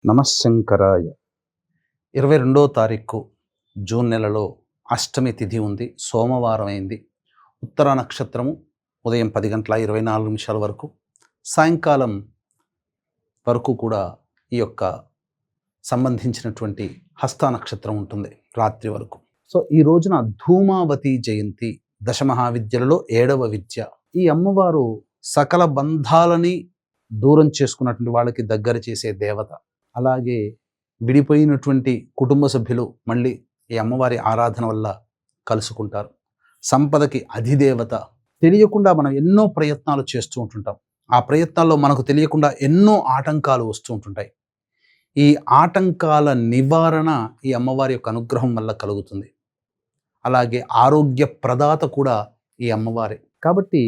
నమశంకరాయ. 22వ తారీఖు జూన్ నెలలో అష్టమి తిథి ఉంది. సోమవారం అయింది. ఉత్తర నక్షత్రము ఉదయం 10 గంటల 24 నిమిషాల వరకు, సాయంకాలం వరకు కూడా ఈ యొక్క సంబంధించినటువంటి హస్త నక్షత్రం ఉంటుంది రాత్రి వరకు. సో ఈ రోజున ధూమావతి జయంతి, దశమహావిద్యలలో 7వ విద్య. ఈ అమ్మవారు సకల బంధాలని దూరం చేసుకున్నటువంటి వాళ్ళకి దగ్గర చేసే దేవత. అలాగే విడిపోయినటువంటి కుటుంబ సభ్యులు మళ్ళీ ఈ అమ్మవారి ఆరాధన వల్ల కలుసుకుంటారు. సంపదకి అధిదేవత. తెలియకుండా మనం ఎన్నో ప్రయత్నాలు చేస్తూ ఉంటుంటాం. ఆ ప్రయత్నాల్లో మనకు తెలియకుండా ఎన్నో ఆటంకాలు వస్తూ ఉంటుంటాయి. ఈ ఆటంకాల నివారణ ఈ అమ్మవారి యొక్క అనుగ్రహం వల్ల కలుగుతుంది. అలాగే ఆరోగ్య ప్రదాత కూడా ఈ అమ్మవారే. కాబట్టి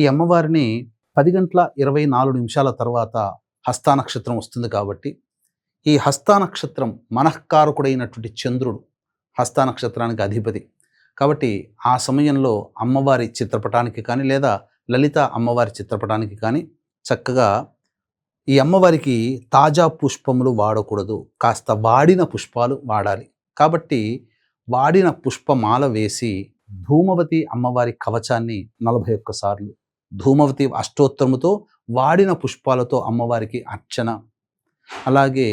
ఈ అమ్మవారిని 10 గంటల 24 నిమిషాల తర్వాత హస్త నక్షత్రం వస్తుంది. కాబట్టి ఈ హస్త నక్షత్రం మనఃకారకుడైనటువంటి చంద్రుడు హస్త నక్షత్రానికి అధిపతి. కాబట్టి ఆ సమయంలో అమ్మవారి చిత్రపటానికి కానీ లేదా లలిత అమ్మవారి చిత్రపటానికి కానీ చక్కగా ఈ అమ్మవారికి తాజా పుష్పములు వాడకూడదు, కాస్త వాడిన పుష్పాలు వాడాలి. కాబట్టి వాడిన పుష్పమాల వేసి ధూమవతి అమ్మవారి కవచాన్ని 41 సార్లు, ధూమవతి అష్టోత్తరముతో వాడిన పుష్పాలతో అమ్మవారికి అర్చన, అలాగే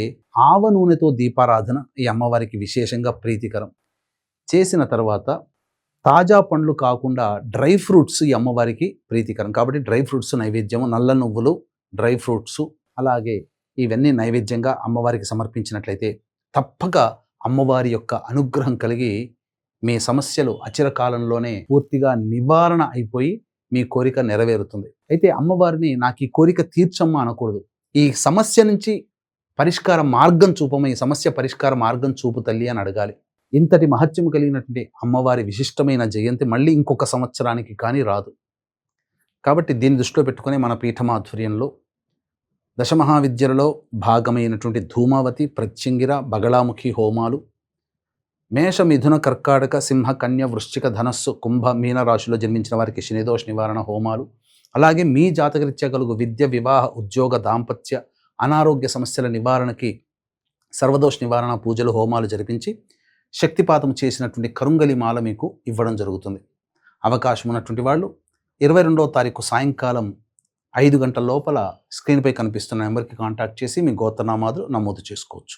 ఆవ నూనెతో దీపారాధన ఈ అమ్మవారికి విశేషంగా ప్రీతికరం. చేసిన తర్వాత తాజా పండ్లు కాకుండా డ్రై ఫ్రూట్స్ ఈ అమ్మవారికి ప్రీతికరం. కాబట్టి డ్రై ఫ్రూట్స్ నైవేద్యము, నల్ల నువ్వులు, డ్రై ఫ్రూట్స్, అలాగే ఇవన్నీ నైవేద్యంగా అమ్మవారికి సమర్పించినట్లయితే తప్పక అమ్మవారి యొక్క అనుగ్రహం కలిగి మీ సమస్యలు అచిరకాలంలోనే పూర్తిగా నివారణ అయిపోయి మీ కోరిక నెరవేరుతుంది. అయితే అమ్మవారిని నాకు ఈ కోరిక తీర్చమ్మా అనకూడదు. ఈ సమస్య నుంచి పరిష్కార మార్గం చూపమ, ఈ సమస్య పరిష్కార మార్గం చూపు తల్లి అని అడగాలి. ఇంతటి మహత్యము కలిగినటువంటి అమ్మవారి విశిష్టమైన జయంతి మళ్ళీ ఇంకొక సంవత్సరానికి కానీ రాదు. కాబట్టి దీన్ని దృష్టిలో పెట్టుకుని మన పీఠమాధ్వర్యంలో దశమహావిద్యలలో భాగమైనటువంటి ధూమావతి, ప్రత్యంగిర, బగళాముఖి హోమాలు, మేష, మిథున, కర్కాటక, సింహ, కన్య, వృశ్చిక, ధనస్సు, కుంభ, మీన రాశిలో జన్మించిన వారికి శనిదోష నివారణ హోమాలు, అలాగే మీ జాతకరీత్యా కలుగు విద్య, వివాహ, ఉద్యోగ, దాంపత్య, అనారోగ్య సమస్యల నివారణకి సర్వదోష నివారణ పూజలు, హోమాలు జరిపించి శక్తిపాతం చేసినటువంటి కరుంగలి మాల మీకు ఇవ్వడం జరుగుతుంది. అవకాశం ఉన్నటువంటి వాళ్ళు 22వ తారీఖు సాయంకాలం 5 గంటల లోపల స్క్రీన్పై కనిపిస్తున్న నెంబర్కి కాంటాక్ట్ చేసి మీ గోత్రనామాలు నమోదు చేసుకోవచ్చు.